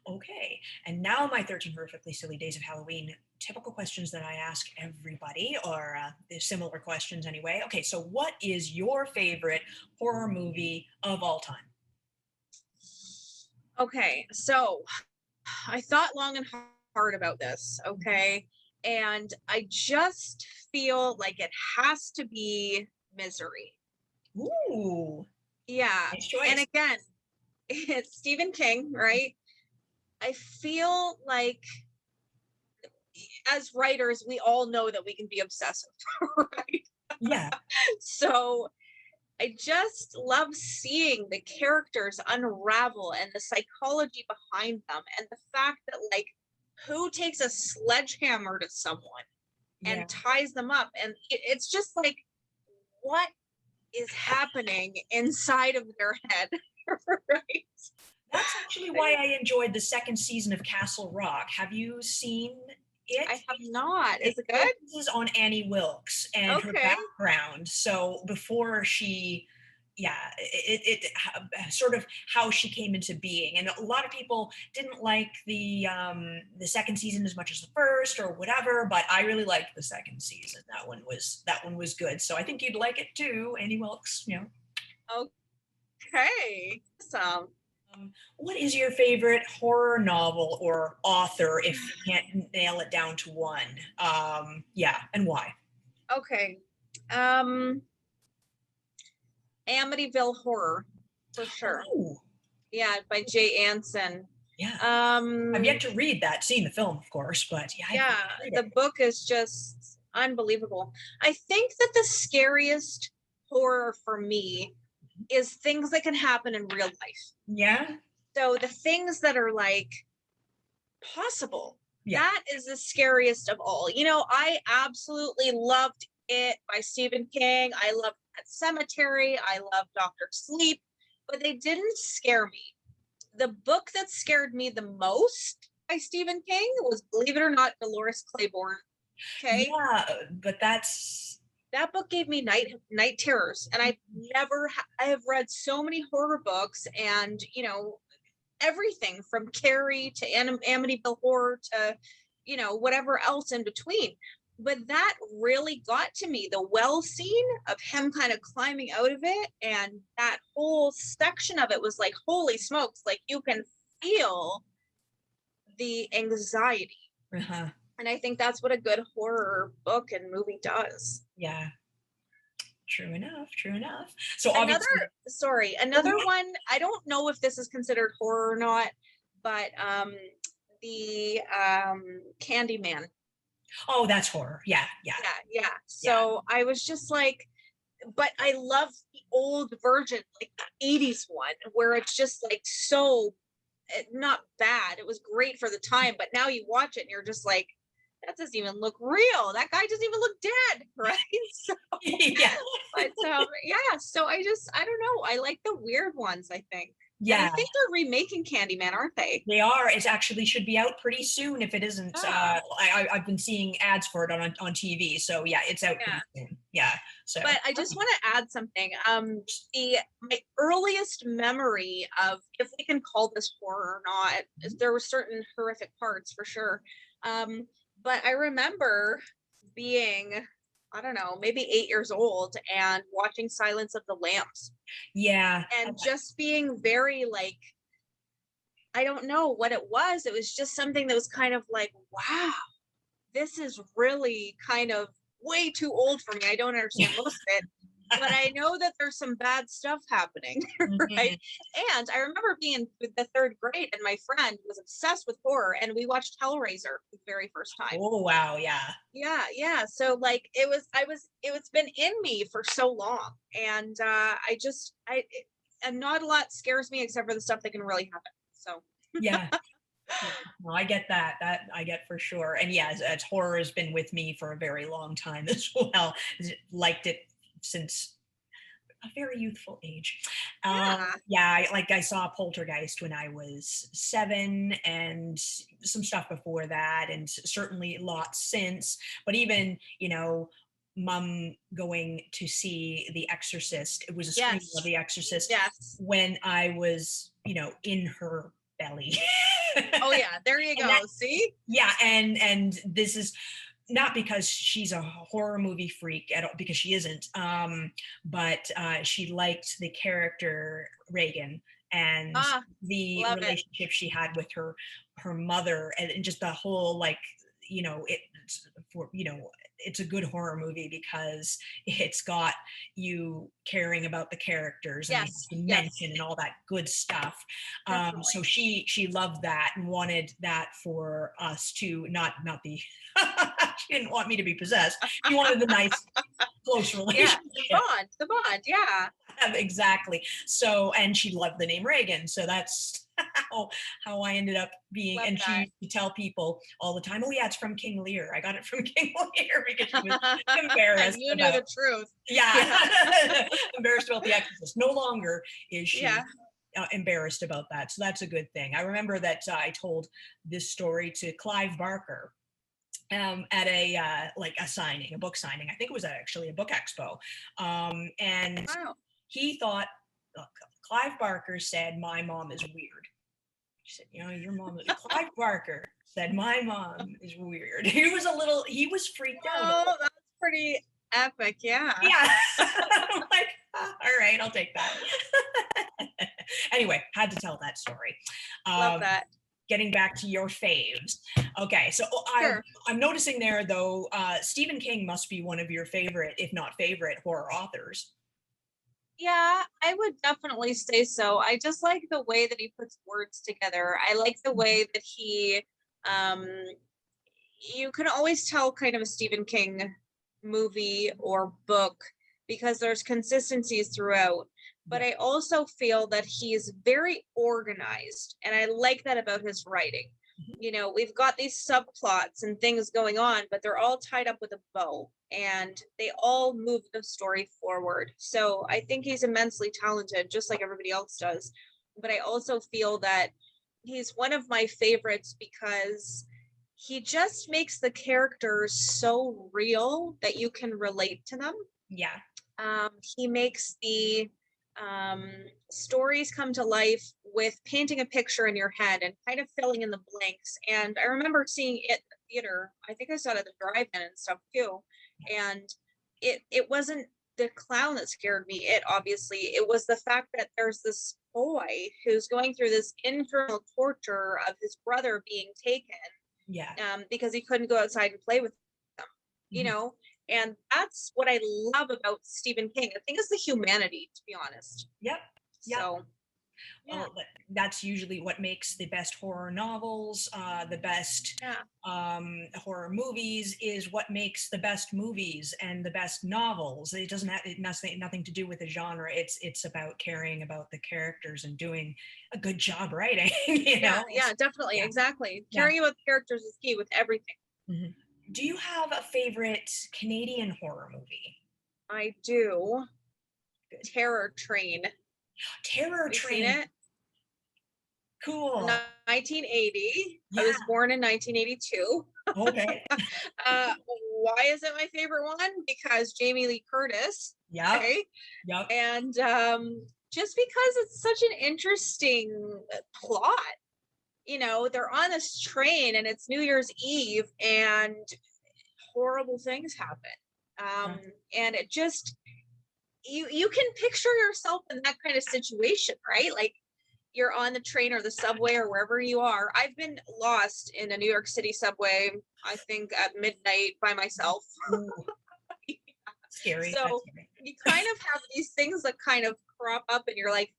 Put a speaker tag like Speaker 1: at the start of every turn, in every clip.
Speaker 1: Okay. And now my 13 horrifically silly days of Halloween. Typical questions that I ask everybody, or they're similar questions anyway. Okay, so what is your favorite horror movie of all time?
Speaker 2: Okay, so I thought long and hard about this, okay? And I just feel like it has to be Misery.
Speaker 1: Ooh,
Speaker 2: Yeah.
Speaker 1: nice
Speaker 2: And
Speaker 1: choice.
Speaker 2: again, it's Stephen King, right? I feel like as writers, we all know that we can be obsessive, right?
Speaker 1: Yeah,
Speaker 2: So I just love seeing the characters unravel and the psychology behind them and the fact that like who takes a sledgehammer to someone
Speaker 1: yeah.
Speaker 2: and ties them up and it's just like what is happening inside of their head, right?
Speaker 1: That's actually why I enjoyed the second season of Castle Rock. Have you seen it?
Speaker 2: I have not.
Speaker 1: It
Speaker 2: Is it good?
Speaker 1: focuses on Annie Wilkes and her
Speaker 2: Okay.
Speaker 1: background. So before she, yeah, sort of how she came into being. And a lot of people didn't like the second season as much as the first or whatever, but I really liked the second season. That one was good. So I think you'd like it too, Annie Wilkes.
Speaker 2: Okay. Awesome.
Speaker 1: What is your favorite horror novel or author if you can't nail it down to one? Yeah, and why?
Speaker 2: Okay. Amityville Horror for sure.
Speaker 1: Oh,
Speaker 2: Yeah, by Jay Anson.
Speaker 1: yeah. I've
Speaker 2: Um,
Speaker 1: yet to read that, seen the film, of course, but yeah, I've
Speaker 2: yeah,
Speaker 1: read
Speaker 2: the
Speaker 1: it.
Speaker 2: book is just unbelievable. I think that the scariest horror for me is things that can happen in real life.
Speaker 1: Yeah,
Speaker 2: So the things that are like possible,
Speaker 1: yeah.
Speaker 2: that is the scariest of all. You know, I absolutely loved It by Stephen King. I loved Pet Cemetery. I loved Doctor Sleep, but they didn't scare me. The book that scared me the most by Stephen King was, believe it or not, Dolores Claiborne. Okay.
Speaker 1: Yeah, but that's
Speaker 2: That book gave me night terrors. And I have read so many horror books and, you know, everything from Carrie to Amityville Horror to, you know, whatever else in between. But that really got to me. The well scene of him kind of climbing out of it, and that whole section of it was like, holy smokes, like you can feel the anxiety.
Speaker 1: uh
Speaker 2: And I think that's what a good horror book and movie does.
Speaker 1: yeah, true enough, true enough. So
Speaker 2: Another,
Speaker 1: obviously,
Speaker 2: sorry,
Speaker 1: oh,
Speaker 2: another
Speaker 1: yeah.
Speaker 2: one, I don't know if this is considered horror or not, but the Candyman.
Speaker 1: Oh, that's horror. Yeah, yeah,
Speaker 2: Yeah, yeah.
Speaker 1: yeah.
Speaker 2: So I was just like, but I love the old version, like the 80s one, where it's just like so not bad. It was great for the time, but now you watch it and you're just like, that doesn't even look real. That guy doesn't even look dead, right? So,
Speaker 1: Yeah,
Speaker 2: but yeah. So I don't know. I like the weird ones. I think, and I
Speaker 1: yeah.
Speaker 2: think they're remaking Candyman, aren't they?
Speaker 1: They are. It actually should be out pretty soon if it isn't.
Speaker 2: Yeah,
Speaker 1: I've been seeing ads for it on TV. So yeah, it's out
Speaker 2: yeah.
Speaker 1: pretty soon. Yeah. So
Speaker 2: But I just want to add something. The my earliest memory of, if we can call this horror or not, is there were certain horrific parts for sure. Um, but I remember being, I don't know, maybe 8 years old and watching Silence of the Lambs
Speaker 1: yeah,
Speaker 2: and just being very like, I don't know what it was. It was just something that was kind of like, wow, this is really kind of way too old for me. I don't understand most of it, but I know that there's some bad stuff happening, right?
Speaker 1: mhm.
Speaker 2: And I remember being in the third grade, and my friend was obsessed with horror, and we watched Hellraiser for the very first time.
Speaker 1: Oh wow, yeah,
Speaker 2: Yeah, yeah. So like, it's been in me for so long, and and not a lot scares me except for the stuff that can really happen. So
Speaker 1: yeah. Yeah. No, I get that. That I get for sure. And yeah, as horror has been with me for a very long time as well. Liked it since a very youthful age.
Speaker 2: yeah,
Speaker 1: Yeah, I saw Poltergeist when I was 7, and some stuff before that, and certainly lots since. But even Mum going to see The Exorcist. It was a screening of
Speaker 2: yes,
Speaker 1: The Exorcist
Speaker 2: yes.
Speaker 1: when I was in her belly.
Speaker 2: Oh yeah, there you
Speaker 1: And
Speaker 2: go. See?
Speaker 1: yeah, and this is not because she's a horror movie freak at all, because she isn't. But she liked the character Reagan and
Speaker 2: Ah,
Speaker 1: the
Speaker 2: love it.
Speaker 1: relationship she had with her mother, and just the whole, like, it's for, it's a good horror movie because it's got you caring about the characters and
Speaker 2: Yes,
Speaker 1: the
Speaker 2: yes,
Speaker 1: dimension and all that good stuff. So
Speaker 2: definitely.
Speaker 1: she loved that and wanted that for us to not be. She didn't want me to be possessed. She wanted the nice, close
Speaker 2: Yeah,
Speaker 1: relationship.
Speaker 2: the bond, yeah.
Speaker 1: Exactly. So, and she loved the name Reagan. So that's how I ended up being.
Speaker 2: Love
Speaker 1: And she
Speaker 2: that.
Speaker 1: used to tell people all the time, "Oh yeah, it's from King Lear. I got it from King Lear," because she was
Speaker 2: And
Speaker 1: embarrassed
Speaker 2: you knew
Speaker 1: about.
Speaker 2: the truth.
Speaker 1: Yeah,
Speaker 2: Yeah,
Speaker 1: embarrassed about The Exorcist. No longer is
Speaker 2: yeah.
Speaker 1: she embarrassed about that. So that's a good thing. I remember that I told this story to Clive Barker at a like a signing, a book signing. I think it was actually a book expo, and
Speaker 2: Wow.
Speaker 1: he thought. Look, Clive Barker said my mom is weird. He said, your mom. Clive Barker said my mom is weird. He was freaked out.
Speaker 2: Oh, that's pretty epic. Yeah.
Speaker 1: Yeah. I'm like, all right, I'll take that. Anyway, had to tell that story.
Speaker 2: Love
Speaker 1: Um,
Speaker 2: that.
Speaker 1: Getting back to your faves. Okay, so
Speaker 2: Sure.
Speaker 1: I'm noticing there though, Stephen King must be one of your favorite, if not favorite, horror authors.
Speaker 2: Yeah, I would definitely say so. I just like the way that he puts words together. I like the way that um, you can always tell kind of a Stephen King movie or book because there's consistencies throughout. But
Speaker 1: Yeah.
Speaker 2: I also feel that he's very organized, and I like that about his writing.
Speaker 1: Mhm.
Speaker 2: You know, we've got these subplots and things going on, but they're all tied up with a bow and they all move the story forward. So I think he's immensely talented, just like everybody else does. But I also feel that he's one of my favorites because he just makes the characters so real that you can relate to them.
Speaker 1: Yeah.
Speaker 2: He makes the um, stories come to life with painting a picture in your head and kind of filling in the blanks. And I remember seeing it at the theater. I think I saw it at the drive-in and stuff too. And it wasn't the clown that scared me. It obviously it was the fact that there's this boy who's going through this internal torture of his brother being taken
Speaker 1: Yeah.
Speaker 2: because he couldn't go outside and play with them, you
Speaker 1: Mhm.
Speaker 2: know? And that's what I love about Stephen King. I think it's the humanity, to be honest.
Speaker 1: Yep. Yep.
Speaker 2: So, yeah,
Speaker 1: Well, that's usually what makes the best horror novels, the best
Speaker 2: yeah,
Speaker 1: horror movies, is what makes the best movies and the best novels. It doesn't have nothing to do with the genre. It's about caring about the characters and doing a good job writing.
Speaker 2: yeah, yeah, definitely,
Speaker 1: Yeah,
Speaker 2: exactly.
Speaker 1: yeah.
Speaker 2: Caring about the characters is key with everything.
Speaker 1: Mhm. Do you have a favorite Canadian horror movie?
Speaker 2: I do.
Speaker 1: Good.
Speaker 2: Terror Train.
Speaker 1: Terror
Speaker 2: Have you seen
Speaker 1: Train.
Speaker 2: it?
Speaker 1: Cool.
Speaker 2: 1980. I
Speaker 1: Yeah.
Speaker 2: was born in 1982.
Speaker 1: Okay.
Speaker 2: Uh, why is it my favorite one? Because Jamie Lee Curtis.
Speaker 1: Yep.
Speaker 2: Okay.
Speaker 1: Yep.
Speaker 2: And just because it's such an interesting plot. You know, they're on this train and it's New Year's Eve and horrible things happen.
Speaker 1: Yeah.
Speaker 2: And it just you can picture yourself in that kind of situation, right? Like you're on the train or the subway or wherever you are. I've been lost in a New York City subway, I think at midnight by myself.
Speaker 1: Ooh, scary. That's
Speaker 2: So
Speaker 1: scary.
Speaker 2: you kind of have these things that kind of crop up and you're like,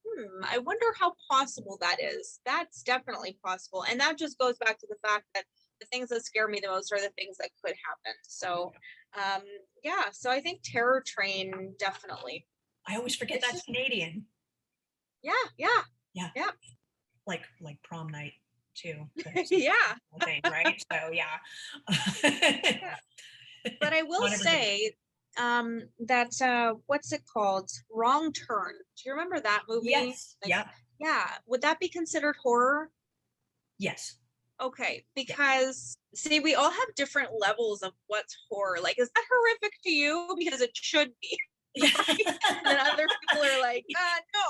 Speaker 2: I wonder how possible that is. That's definitely possible. And that just goes back to the fact that the things that scare me the most are the things that could happen. So um yeah, so I think Terror Train definitely.
Speaker 1: I always forget
Speaker 2: It's
Speaker 1: that's
Speaker 2: just
Speaker 1: Canadian.
Speaker 2: yeah, yeah,
Speaker 1: Yeah.
Speaker 2: yeah.
Speaker 1: Like prom night too.
Speaker 2: Yeah,
Speaker 1: Thing, right? So yeah.
Speaker 2: yeah. But I will
Speaker 1: Not everybody.
Speaker 2: say that what's it called? Wrong Turn. Do you remember that movie?
Speaker 1: Yes.
Speaker 2: Like,
Speaker 1: Yeah.
Speaker 2: yeah, would that be considered horror?
Speaker 1: Yes.
Speaker 2: Okay,
Speaker 1: Yeah.
Speaker 2: because see, we all have different levels of what's horror. Like, is that horrific to you? Because it should be.
Speaker 1: Yeah.
Speaker 2: And then other people are like, no,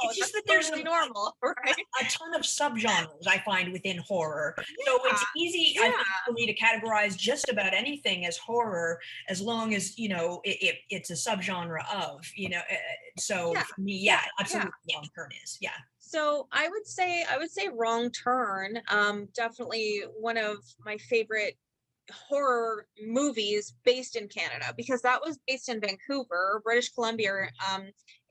Speaker 1: It's just
Speaker 2: that's
Speaker 1: that there's
Speaker 2: totally normal, right?
Speaker 1: a ton of subgenres I find within horror. So
Speaker 2: Yeah,
Speaker 1: it's easy, I think,
Speaker 2: yeah,
Speaker 1: for me to categorize just about anything as horror as long as, it's a subgenre of, so
Speaker 2: yeah,
Speaker 1: for me,
Speaker 2: yeah,
Speaker 1: yeah,
Speaker 2: yeah.
Speaker 1: absolutely Wrong Turn is. Yeah.
Speaker 2: So I would say Wrong Turn, definitely one of my favorite horror movies based in Canada, because that was based in Vancouver, British Columbia.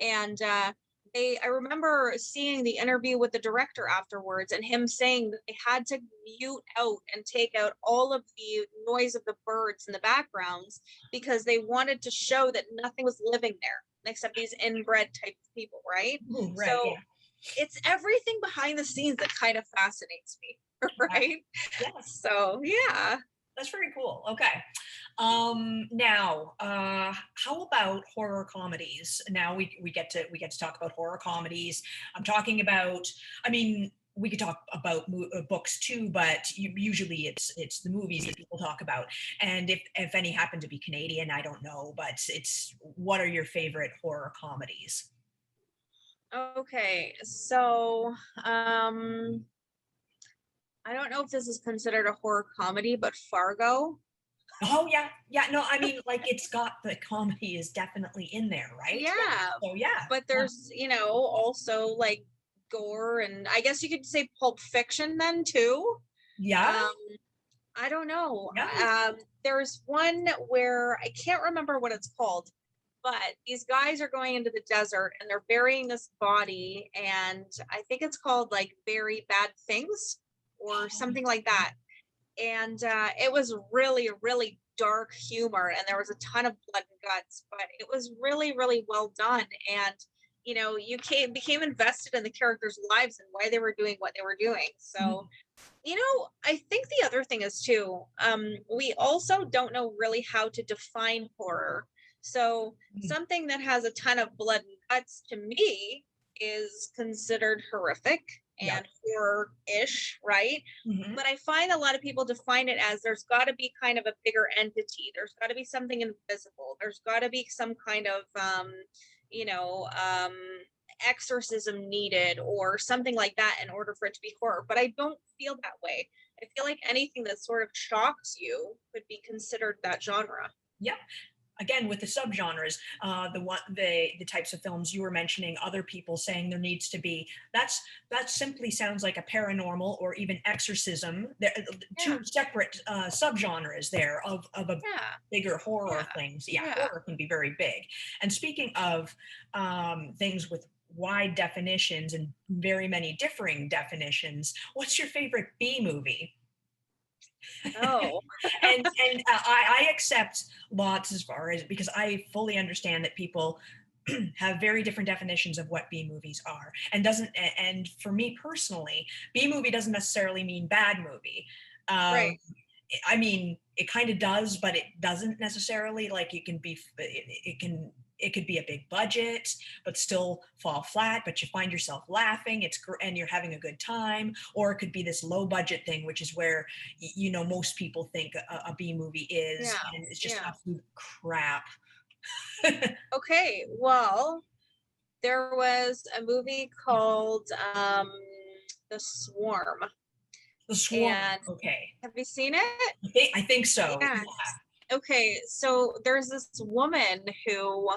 Speaker 2: And I remember seeing the interview with the director afterwards, and him saying that they had to mute out and take out all of the noise of the birds in the backgrounds because they wanted to show that nothing was living there except these inbred type of people, right?
Speaker 1: Ooh, right.
Speaker 2: So
Speaker 1: Yeah.
Speaker 2: it's everything behind the scenes that kind of fascinates me,
Speaker 1: Yeah.
Speaker 2: right?
Speaker 1: Yes.
Speaker 2: So yeah.
Speaker 1: That's very cool. Okay. Now, how about horror comedies? Now we get to talk about horror comedies. I'm talking about. I mean, we could talk about books too, but usually it's the movies that people talk about. And if any happen to be Canadian, I don't know, but it's what are your favorite horror comedies?
Speaker 2: Okay, so I don't know if this is considered a horror comedy, but Fargo.
Speaker 1: Oh yeah, yeah. No, I mean like it's got the comedy is definitely in there, right? Yeah.
Speaker 2: Yeah,
Speaker 1: So yeah,
Speaker 2: but
Speaker 1: yeah,
Speaker 2: there's, also like gore, and I guess you could say Pulp Fiction then too.
Speaker 1: yeah.
Speaker 2: Um, I don't know.
Speaker 1: Yeah.
Speaker 2: There's one where I can't remember what it's called, but these guys are going into the desert and they're burying this body, and I think it's called like Very Bad Things or something like that. And it was really, really dark humor, and there was a ton of blood and guts, but it was really, really well done. And you became invested in the characters' lives and why they were doing what they were doing. So,
Speaker 1: Mhm.
Speaker 2: I think the other thing is too, we also don't know really how to define horror. So
Speaker 1: Mhm.
Speaker 2: something that has a ton of blood and guts to me is considered horrific
Speaker 1: Yep.
Speaker 2: and horror-ish, right?
Speaker 1: Mhm.
Speaker 2: But I find a lot of people define it as there's got to be kind of a bigger entity. There's got to be something invisible. There's got to be some kind of you know, um, exorcism needed or something like that in order for it to be horror. But I don't feel that way. I feel like anything that sort of shocks you could be considered that genre.
Speaker 1: Yep. Again, with the subgenres, the types of films you were mentioning, other people saying there needs to be. That simply sounds like a paranormal or even exorcism. There,
Speaker 2: Yeah,
Speaker 1: two separate subgenres there of a
Speaker 2: yeah,
Speaker 1: bigger horror
Speaker 2: yeah,
Speaker 1: things. Yeah,
Speaker 2: yeah.
Speaker 1: horror can be very big. And speaking of things with wide definitions and very many differing definitions, what's your favorite B movie?
Speaker 2: Oh,
Speaker 1: And I accept lots as far as because I fully understand that people have very different definitions of what B movies are, and doesn't and for me personally, B movie doesn't necessarily mean bad movie. Um,
Speaker 2: right.
Speaker 1: I mean, it kind of does, but it doesn't necessarily. Like it could be a big budget, but still fall flat. But you find yourself laughing. And you're having a good time. Or it could be this low budget thing, which is where most people think a B movie is,
Speaker 2: Yeah,
Speaker 1: and it's just
Speaker 2: yeah.
Speaker 1: absolute crap.
Speaker 2: Okay, well, there was a movie called The Swarm.
Speaker 1: The Swarm.
Speaker 2: And
Speaker 1: Okay,
Speaker 2: have you seen it?
Speaker 1: I think so.
Speaker 2: Yes. Okay, so there's this woman who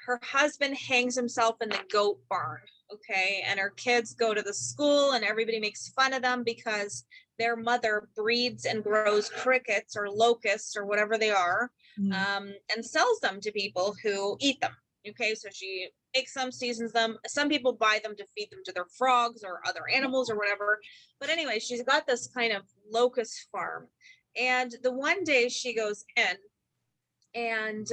Speaker 2: her husband hangs himself in the goat barn, okay? And her kids go to the school and everybody makes fun of them because their mother breeds and grows crickets or locusts or whatever they are,
Speaker 1: Mhm.
Speaker 2: and sells them to people who eat them. Okay, so she makes them, seasons them. Some people buy them to feed them to their frogs or other animals or whatever. But anyway, she's got this kind of locust farm. And the one day she goes in and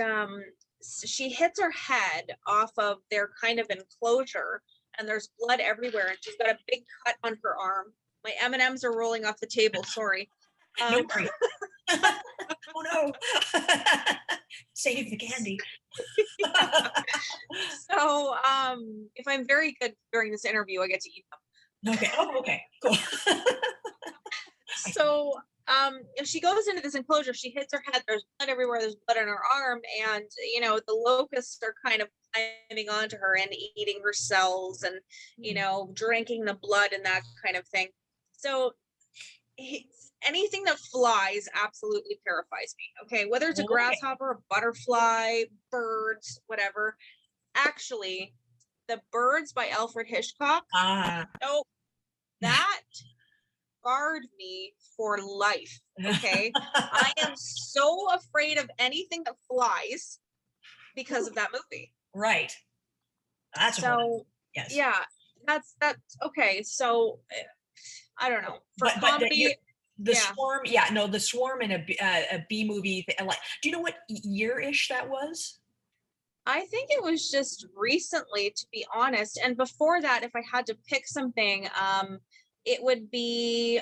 Speaker 2: she hits her head off of their kind of enclosure, and there's blood everywhere, and she's got a big cut on her arm. My M&Ms are rolling off the table, sorry.
Speaker 1: No
Speaker 2: um,
Speaker 1: worries. Oh no. Save the candy.
Speaker 2: so if I'm very good during this interview, I get to eat them.
Speaker 1: Okay. Oh, okay. Cool. I see.
Speaker 2: So if she goes into this enclosure, she hits her head, there's blood everywhere, there's blood on her arm, and the locusts are kind of climbing onto her and eating her cells and, drinking the blood and that kind of thing. So anything that flies absolutely terrifies me. Okay. Whether it's a
Speaker 1: Okay.
Speaker 2: grasshopper, a butterfly, birds, whatever. Actually, The Birds by Alfred Hitchcock.
Speaker 1: Ah.
Speaker 2: Nope. That scarred me for life. Okay. I am so afraid of anything that flies because of that movie.
Speaker 1: Right. That's horrible.
Speaker 2: So
Speaker 1: Yes.
Speaker 2: yeah, that's okay. So I don't know. For
Speaker 1: But
Speaker 2: comedy,
Speaker 1: the
Speaker 2: yeah.
Speaker 1: Swarm, yeah, no, the Swarm and a B movie, like, do you know what year-ish that was?
Speaker 2: I think it was just recently, to be honest. And before that, if I had to pick something, it would be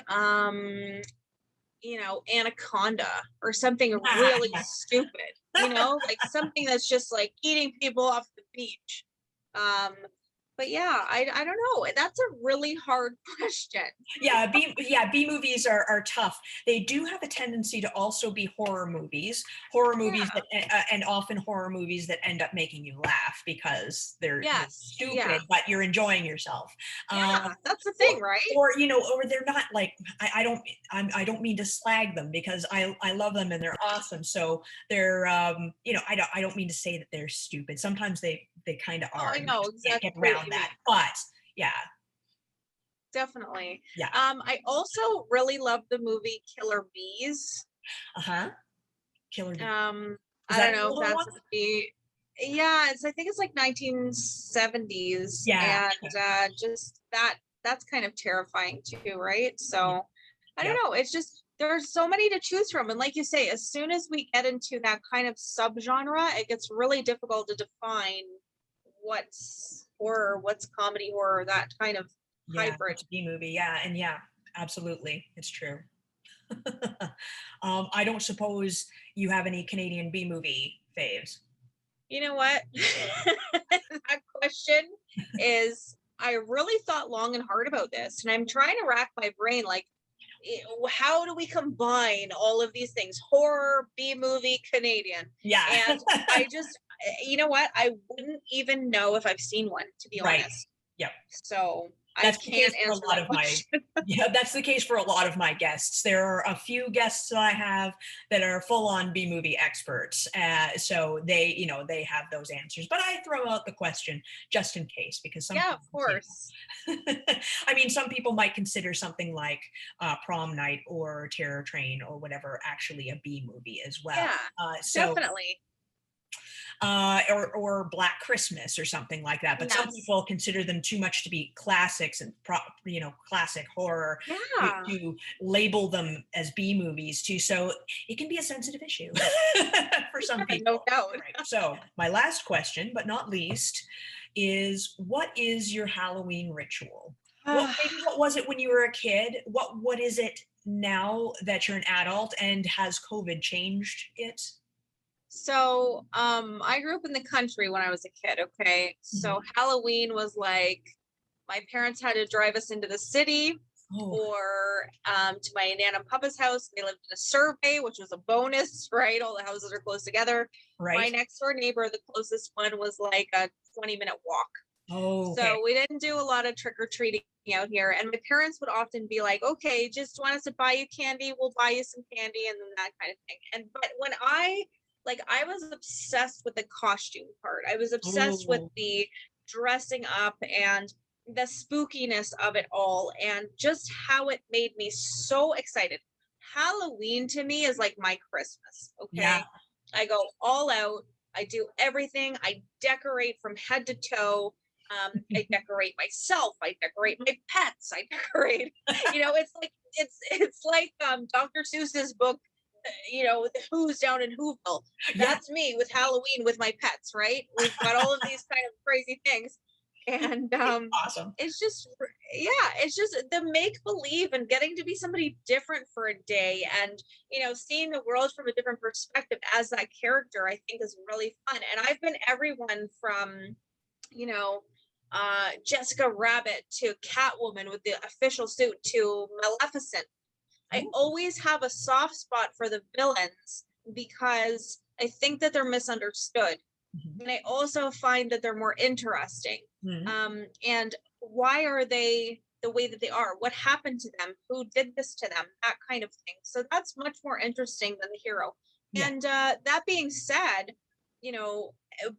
Speaker 2: Anaconda or something
Speaker 1: Ah,
Speaker 2: really
Speaker 1: yeah.
Speaker 2: stupid, like something that's just like eating people off the beach. Um, but yeah, I don't know. That's a really hard question.
Speaker 1: B movies are tough. They do have a tendency to also be horror movies
Speaker 2: Yeah.
Speaker 1: that and often horror movies that end up making you laugh because they're
Speaker 2: Yes. Yeah.
Speaker 1: stupid, but you're enjoying yourself.
Speaker 2: Yeah. That's the
Speaker 1: Or,
Speaker 2: thing, right?
Speaker 1: or they're not like I don't mean to slag them because I love them and they're awesome. So they're I don't mean to say that they're stupid. Sometimes they kind of
Speaker 2: Oh,
Speaker 1: are.
Speaker 2: I
Speaker 1: You
Speaker 2: know
Speaker 1: just can't get
Speaker 2: exactly what
Speaker 1: around
Speaker 2: you mean.
Speaker 1: that. But yeah,
Speaker 2: Definitely.
Speaker 1: yeah,
Speaker 2: I also really love the movie Killer Bees.
Speaker 1: uh-huh. Killer Bee. Is
Speaker 2: I
Speaker 1: that
Speaker 2: don't
Speaker 1: an
Speaker 2: know if
Speaker 1: older one?
Speaker 2: that's the yeah, I think it's like 1970s,
Speaker 1: Yeah.
Speaker 2: and just that's kind of terrifying too, right?
Speaker 1: Yeah.
Speaker 2: So I don't
Speaker 1: Yep.
Speaker 2: know. It's just there's so many to choose from, and like you say, as soon as we get into that kind of subgenre, it gets really difficult to define what's horror, what's comedy horror, that kind of
Speaker 1: Yeah.
Speaker 2: hybrid.
Speaker 1: It's a B movie. Yeah. And yeah, absolutely. It's true. I don't suppose you have any Canadian B movie faves.
Speaker 2: You know what? That question is, I really thought long and hard about this, and I'm trying to rack my brain like, how do we combine all of these things? Horror, B movie, Canadian.
Speaker 1: Yeah.
Speaker 2: And I just, you know what? I wouldn't even know if I've seen one, to be
Speaker 1: Right.
Speaker 2: honest.
Speaker 1: Yep.
Speaker 2: So I
Speaker 1: That's the case
Speaker 2: can't
Speaker 1: for a
Speaker 2: answer
Speaker 1: lot
Speaker 2: that
Speaker 1: of my
Speaker 2: question.
Speaker 1: yeah, that's the case for a lot of my guests. There are a few guests that I have that are full-on B movie experts. So they have those answers. But I throw out the question just in case because some
Speaker 2: Yeah, of
Speaker 1: people,
Speaker 2: course.
Speaker 1: I mean, some people might consider something like Prom Night or Terror Train or whatever actually a B movie as well.
Speaker 2: Yeah,
Speaker 1: So
Speaker 2: definitely.
Speaker 1: or Black Christmas or something like that. But some
Speaker 2: Yes.
Speaker 1: people consider them too much to be classics and classic horror
Speaker 2: Yeah.
Speaker 1: to label them as B movies too. So it can be a sensitive issue for some
Speaker 2: No
Speaker 1: people.
Speaker 2: doubt.
Speaker 1: Right. So my last question, but not least, is what is your Halloween ritual? What was it when you were a kid? What is it now that you're an adult? And has COVID changed it?
Speaker 2: So, I grew up in the country when I was a kid, okay? So
Speaker 1: Mhm.
Speaker 2: Halloween was like my parents had to drive us into the city
Speaker 1: Oh,
Speaker 2: or to my Nana and Papa's house. They lived in a survey, which was a bonus, right? All the houses are close together. My
Speaker 1: right.
Speaker 2: next door neighbor, the closest one, was like a 20-minute walk.
Speaker 1: Oh, okay.
Speaker 2: So we didn't do a lot of trick or treating out here. And my parents would often be like, okay, just want us to buy you candy, we'll buy you some candy, and then that kind of thing. But when I was obsessed with the costume part. I was obsessed with
Speaker 1: Oh,
Speaker 2: the dressing up and the spookiness of it all and just how it made me so excited. Halloween to me is like my Christmas,
Speaker 1: yeah.
Speaker 2: okay? I go all out. I do everything. I decorate from head to toe. I decorate myself. I decorate my pets. I decorate. It's like Dr. Seuss's book, the Who's down in Whoville.
Speaker 1: Yeah.
Speaker 2: That's me with Halloween with my pets, right? We've got all of these kind of crazy things. And
Speaker 1: Awesome.
Speaker 2: it's just the make believe and getting to be somebody different for a day and seeing the world from a different perspective as that character, I think is really fun. And I've been everyone from, you know, Jessica Rabbit to Catwoman with the official suit to Maleficent. I
Speaker 1: Oh,
Speaker 2: always have a soft spot for the villains because I think that they're misunderstood.
Speaker 1: Mhm.
Speaker 2: And I also find that they're more interesting.
Speaker 1: Mhm.
Speaker 2: And why are they the way that they are? What happened to them? Who did this to them? That kind of thing. So that's much more interesting than the hero.
Speaker 1: Yeah.
Speaker 2: And that being said, you know,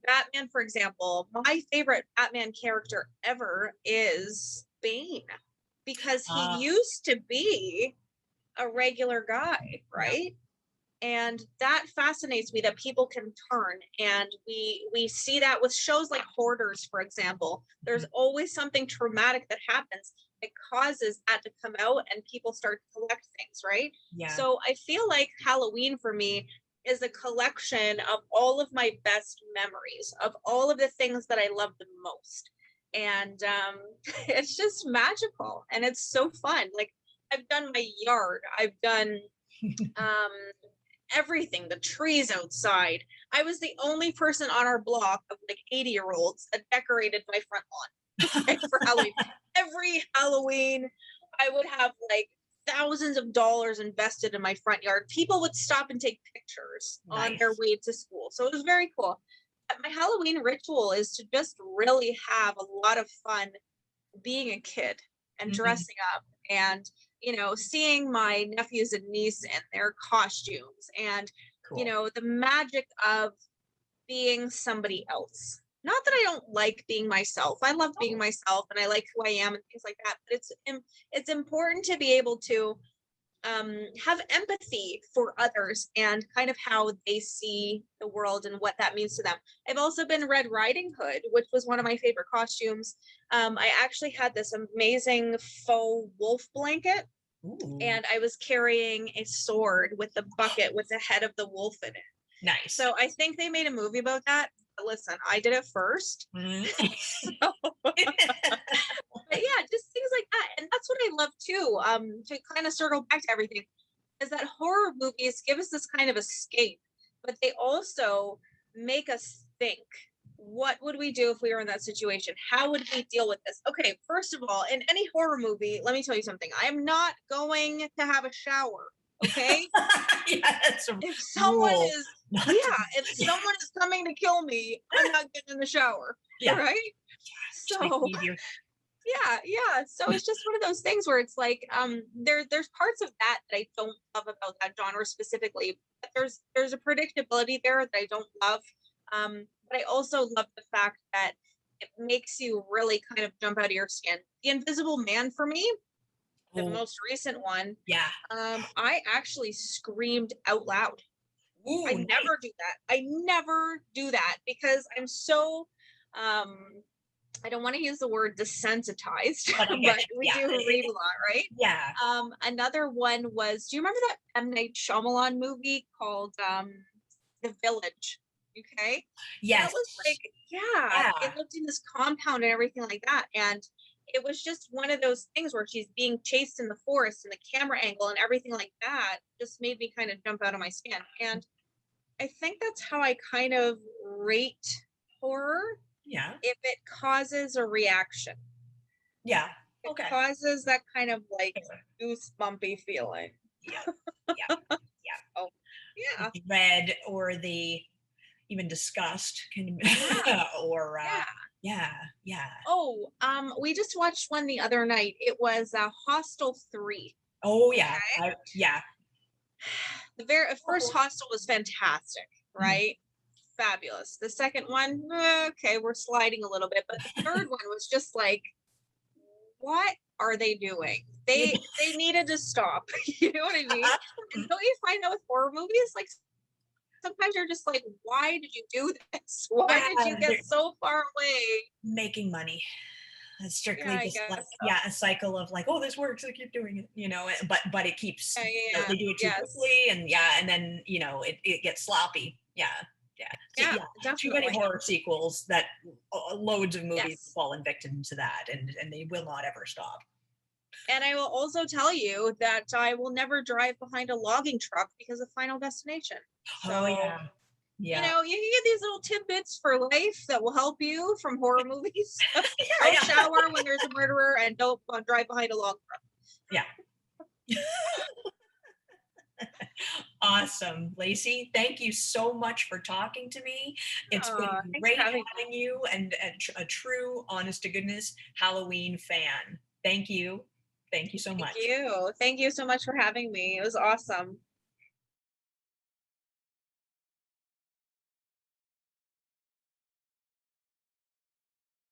Speaker 2: Batman, for example, my favorite Batman character ever is Bane, because he
Speaker 1: Uh,
Speaker 2: used to be a regular guy,
Speaker 1: yeah.
Speaker 2: right? And that fascinates me, that people can turn, and we see that with shows like Hoarders, for example. There's
Speaker 1: Mhm.
Speaker 2: always something traumatic that happens that causes that to come out, and people start to collect things, right?
Speaker 1: Yeah.
Speaker 2: So I feel like Halloween for me is a collection of all of my best memories, of all of the things that I love the most. And it's just magical, and it's so fun. Like, I've done my yard, I've done um everything, the trees outside. I was the only person on our block of like 80-year-olds that decorated my front lawn, okay, for Halloween. Every Halloween, I would have like thousands of dollars invested in my front yard. People would stop and take pictures on their
Speaker 1: Nice.
Speaker 2: way to school. So it was very cool. But my Halloween ritual is to just really have a lot of fun being a kid and
Speaker 1: Mhm.
Speaker 2: dressing up, and seeing my nephews and niece and their costumes, and
Speaker 1: Cool.
Speaker 2: the magic of being somebody else. Not that I don't like being myself. I love being
Speaker 1: Oh,
Speaker 2: myself, and I like who I am and things like that, but it's important to be able to have empathy for others and kind of how they see the world and what that means to them. I've also been Red Riding Hood, which was one of my favorite costumes. I actually had this amazing faux wolf blanket,
Speaker 1: ooh,
Speaker 2: and I was carrying a sword with the bucket with the head of the wolf in it.
Speaker 1: nice.
Speaker 2: So I think they made a movie about that. But listen, I did it first.
Speaker 1: Mhm.
Speaker 2: So, but yeah, just things like that. And that's what I love too. To kind of circle back to everything, is that horror movies give us this kind of escape, but they also make us think. What would we do if we were in that situation? How would we deal with this? Okay, first of all, in any horror movie, let me tell you something. I am not going to have a shower. Okay?
Speaker 1: Yeah, that's a
Speaker 2: If someone
Speaker 1: rule.
Speaker 2: is,
Speaker 1: Not to,
Speaker 2: yeah, if someone is coming to kill me, I'm not getting in the shower.
Speaker 1: yeah,
Speaker 2: Right?
Speaker 1: just makes it
Speaker 2: So
Speaker 1: easier.
Speaker 2: yeah, so it's just one of those things where it's like there's parts of that I don't love about that genre specifically, but there's a predictability there that I don't love. But I also love the fact that it makes you really kind of jump out of your skin. The Invisible Man, for me, the
Speaker 1: Oh,
Speaker 2: most recent one,
Speaker 1: yeah.
Speaker 2: I actually screamed out loud. I
Speaker 1: Ooh, nice.
Speaker 2: never do that. I never do that because I'm so um I don't want to use the word desensitized,
Speaker 1: But I get
Speaker 2: but
Speaker 1: you.
Speaker 2: we
Speaker 1: Yeah.
Speaker 2: do read a lot, right?
Speaker 1: Yeah.
Speaker 2: Another one was, do you remember that M. Night Shyamalan movie called The Village? Okay. That
Speaker 1: Yes.
Speaker 2: was like, yeah,
Speaker 1: Yeah.
Speaker 2: they lived in this compound and everything like that. And it was just one of those things where she's being chased in the forest, and the camera angle and everything like that just made me kind of jump out of my skin. And I think that's how I kind of rate horror,
Speaker 1: Yeah.
Speaker 2: if it causes a reaction.
Speaker 1: Yeah.
Speaker 2: It
Speaker 1: Okay.
Speaker 2: causes that kind of like
Speaker 1: Fair.
Speaker 2: goosebumpy feeling.
Speaker 1: Yeah. Yeah. Yeah.
Speaker 2: Oh,
Speaker 1: The
Speaker 2: yeah,
Speaker 1: dread or the even disgust can,
Speaker 2: yeah,
Speaker 1: or
Speaker 2: yeah.
Speaker 1: yeah, yeah.
Speaker 2: Oh, we just watched one the other night. It was Hostel 3.
Speaker 1: Oh yeah.
Speaker 2: Okay.
Speaker 1: Yeah.
Speaker 2: The very first
Speaker 1: Oh,
Speaker 2: Hostel was fantastic,
Speaker 1: mhm.
Speaker 2: right? Fabulous. The second one, okay, we're sliding a little bit, but the third one was just like, what are they doing? They needed to stop. You know what I mean? And don't you find that with horror movies? Like, sometimes you're just like, why did you do this? Why
Speaker 1: Yeah,
Speaker 2: did you get
Speaker 1: they're
Speaker 2: so far away?
Speaker 1: making money. It's
Speaker 2: Yeah,
Speaker 1: strictly
Speaker 2: I
Speaker 1: just like,
Speaker 2: guess so.
Speaker 1: yeah, a cycle of like, oh, this works, I keep doing it, but it keeps,
Speaker 2: Yeah, yeah, yeah.
Speaker 1: they do it too
Speaker 2: Yes.
Speaker 1: quickly, and yeah, and then it gets sloppy. Yeah, yeah. So
Speaker 2: Yeah,
Speaker 1: yeah, too many
Speaker 2: definitely.
Speaker 1: horror sequels that loads of movies have
Speaker 2: Yes.
Speaker 1: fallen victim to that, and they will not ever stop.
Speaker 2: And I will also tell you that I will never drive behind a logging truck because of Final Destination.
Speaker 1: Oh
Speaker 2: So,
Speaker 1: yeah, yeah.
Speaker 2: you get these little tidbits for life that will help you from horror movies.
Speaker 1: Yeah,
Speaker 2: Don't
Speaker 1: yeah.
Speaker 2: shower when there's a murderer, and don't drive behind a log truck.
Speaker 1: Yeah. Awesome. Lacey, thank you so much for talking to me. It's been
Speaker 2: Thanks
Speaker 1: great
Speaker 2: for having me.
Speaker 1: having you, and a true, honest to goodness Halloween fan. Thank you. Thank you so
Speaker 2: Thank
Speaker 1: much.
Speaker 2: you. Thank you so much for having me. It was awesome.